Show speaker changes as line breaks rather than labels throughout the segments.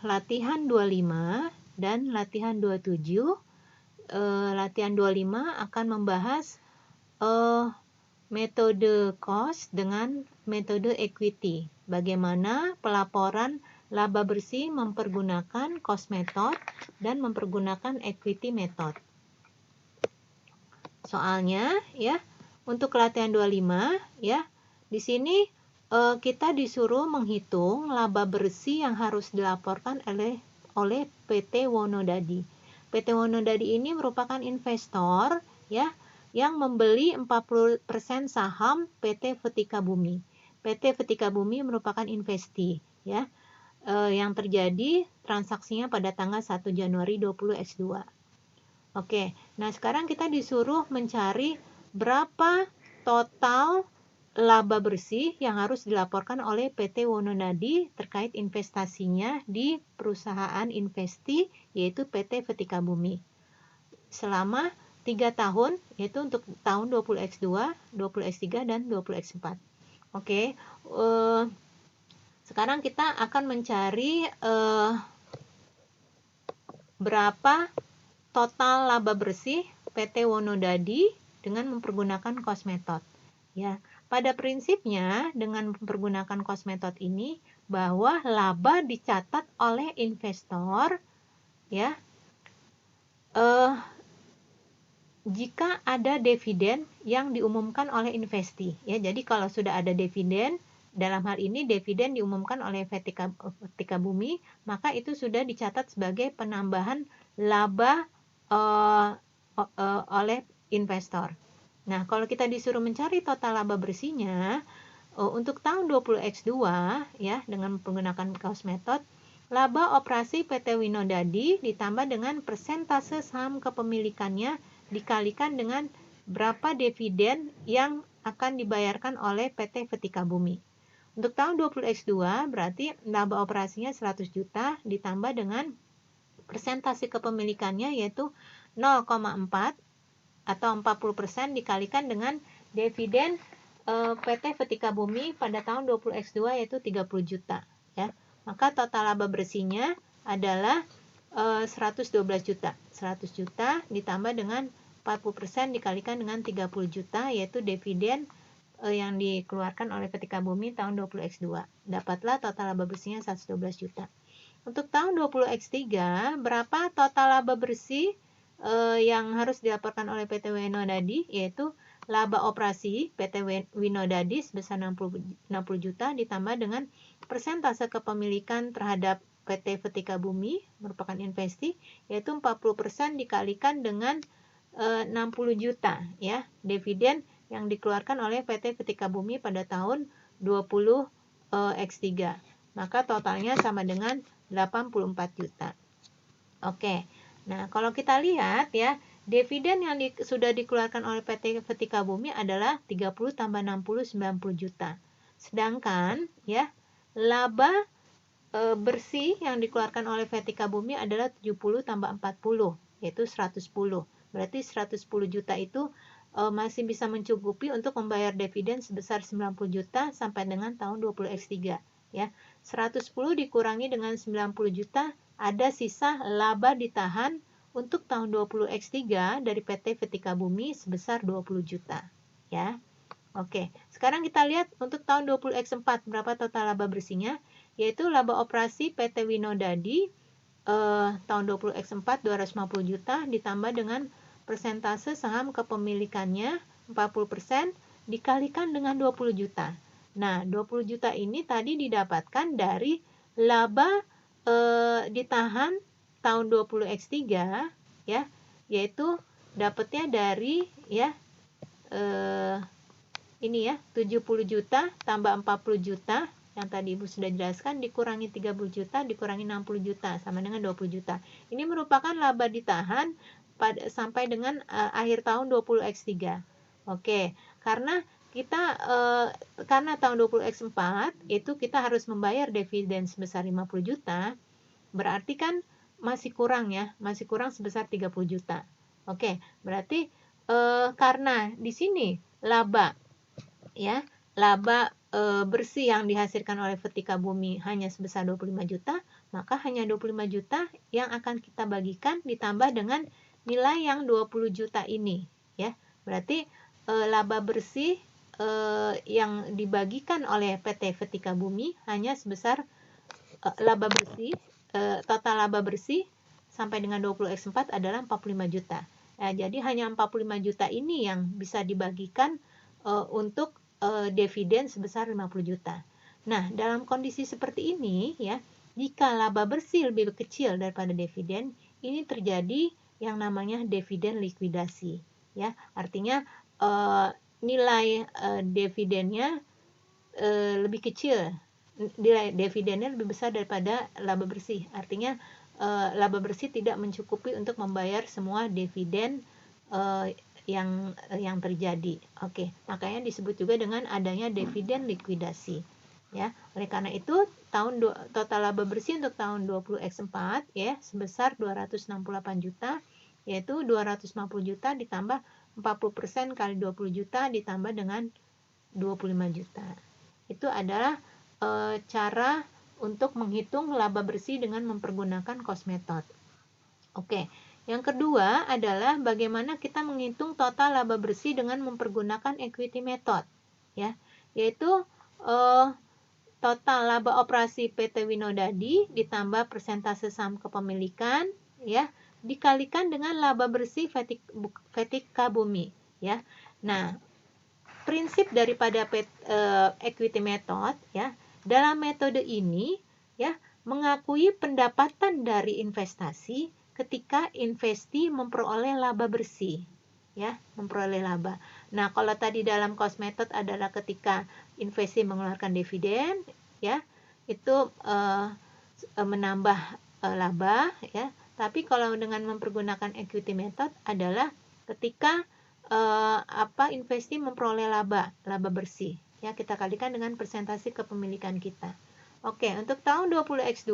latihan 25 dan latihan 27. Latihan 25 akan membahas metode cost dengan metode equity. Bagaimana pelaporan laba bersih mempergunakan cost method dan mempergunakan equity method. Soalnya ya, untuk latihan 25 ya, di sini kita disuruh menghitung laba bersih yang harus dilaporkan oleh PT Wonodadi. PT Wonodadi ini merupakan investor ya yang membeli 40% saham PT Vetika Bumi. PT Vetika Bumi merupakan investi ya. Yang terjadi transaksinya pada tanggal 1 Januari 20X2. Oke, nah sekarang kita disuruh mencari berapa total laba bersih yang harus dilaporkan oleh PT Wonodadi terkait investasinya di perusahaan investi yaitu PT Vetika Bumi selama 3 tahun, yaitu untuk tahun 20X2, 20X3, dan 20X4. Oke, sekarang kita akan mencari berapa total laba bersih PT Wonodadi dengan mempergunakan cost method. Ya, pada prinsipnya dengan mempergunakan cost method ini bahwa laba dicatat oleh investor ya jika ada dividen yang diumumkan oleh investi ya. Jadi kalau sudah ada dividen, dalam hal ini dividen diumumkan oleh Vetika Bumi, maka itu sudah dicatat sebagai penambahan laba oleh investor. Nah, kalau kita disuruh mencari total laba bersihnya untuk tahun 20X2 ya dengan menggunakan cost method, laba operasi PT Wonodadi ditambah dengan persentase saham kepemilikannya dikalikan dengan berapa dividen yang akan dibayarkan oleh PT Vetika Bumi. Untuk tahun 20X2 berarti laba operasinya 100 juta ditambah dengan persentase kepemilikannya yaitu 0,4 atau 40% dikalikan dengan dividen PT Vetika Bumi pada tahun 20X2 yaitu 30 juta ya. Maka total laba bersihnya adalah 112 juta. 100 juta ditambah dengan 40% dikalikan dengan 30 juta yaitu dividen yang dikeluarkan oleh Vetika Bumi tahun 20X2. Dapatlah total laba bersihnya 112 juta. Untuk tahun 20X3 berapa total laba bersih yang harus dilaporkan oleh PT Wonodadi yaitu laba operasi PT Wonodadi sebesar 60 juta ditambah dengan persentase kepemilikan terhadap PT Vetika Bumi merupakan investi yaitu 40% dikalikan dengan 60 juta ya dividen yang dikeluarkan oleh PT Vetika Bumi pada tahun 20X3. Maka totalnya sama dengan 84 juta. Oke. Nah, kalau kita lihat ya, dividen yang sudah dikeluarkan oleh PT Vetika Bumi adalah 30 tambah 60 90 juta. Sedangkan ya, laba bersih yang dikeluarkan oleh Vetika Bumi adalah 70 tambah 40 yaitu 110. Berarti 110 juta itu masih bisa mencukupi untuk membayar dividen sebesar 90 juta sampai dengan tahun 20X3 ya. 110 dikurangi dengan 90 juta ada sisa laba ditahan untuk tahun 20X3 dari PT Vetika Bumi sebesar 20 juta ya. Oke, sekarang kita lihat untuk tahun 20X4 berapa total laba bersihnya yaitu laba operasi PT Wonodadi tahun 20X4 250 juta ditambah dengan persentase saham kepemilikannya 40% dikalikan dengan 20 juta. Nah, 20 juta ini tadi didapatkan dari laba ditahan tahun 20X3 ya, yaitu dapatnya dari ya ini ya 70 juta tambah 40 juta yang tadi Ibu sudah jelaskan dikurangi 30 juta dikurangi 60 juta sama dengan 20 juta. Ini merupakan laba ditahan sampai dengan akhir tahun 20X3. Oke, karena kita karena tahun 20X4 itu kita harus membayar dividen sebesar 50 juta, berarti kan masih kurang ya, masih kurang sebesar 30 juta. Oke, berarti karena di sini laba ya, laba bersih yang dihasilkan oleh Vetika Bumi hanya sebesar 25 juta, maka hanya 25 juta yang akan kita bagikan ditambah dengan nilai yang 20 juta ini, ya. Berarti laba bersih yang dibagikan oleh PT Vetika Bumi hanya sebesar total laba bersih sampai dengan 20X4 adalah 45 juta. Jadi hanya 45 juta ini yang bisa dibagikan untuk dividen sebesar 50 juta. Nah, dalam kondisi seperti ini, ya, jika laba bersih lebih kecil daripada dividen, ini terjadi yang namanya dividen likuidasi, ya. Artinya nilai dividennya lebih kecil, nilai dividennya lebih besar daripada laba bersih. Artinya laba bersih tidak mencukupi untuk membayar semua dividen yang terjadi. Oke, makanya disebut juga dengan adanya dividen likuidasi. Ya, oleh karena itu total laba bersih untuk tahun 20X4 ya sebesar 268 juta, yaitu 250 juta ditambah 40% kali 20 juta ditambah dengan 25 juta. Itu adalah cara untuk menghitung laba bersih dengan mempergunakan cost method. Oke, yang kedua adalah bagaimana kita menghitung total laba bersih dengan mempergunakan equity method, ya, yaitu total laba operasi PT Winodadi ditambah persentase saham kepemilikan, ya, dikalikan dengan laba bersih Vetika Bumi, ya. Nah, prinsip daripada equity method, ya, dalam metode ini, ya, mengakui pendapatan dari investasi ketika investi memperoleh laba bersih, ya, memperoleh laba. Nah, kalau tadi dalam cost method adalah ketika investi mengeluarkan dividen, ya, itu menambah laba, ya. Tapi kalau dengan mempergunakan equity method adalah ketika investi memperoleh laba bersih, ya, kita kalikan dengan persentase kepemilikan kita. Oke, untuk tahun 20X2,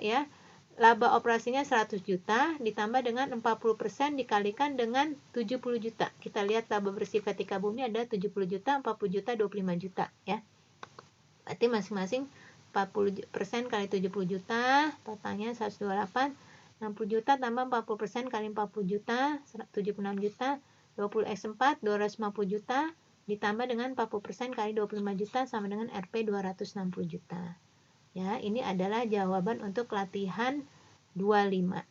ya, laba operasinya 100 juta ditambah dengan 40% dikalikan dengan 70 juta. Kita lihat laba bersih Vetika Bumi ada 70 juta, 40 juta, 25 juta, ya. Berarti masing-masing 40% kali 70 juta, totalnya 128, 60 juta tambah 40% kali 40 juta, 76 juta, 20X4 250 juta ditambah dengan 40% kali 25 juta sama dengan Rp 260 juta. Ya, ini adalah jawaban untuk latihan 25.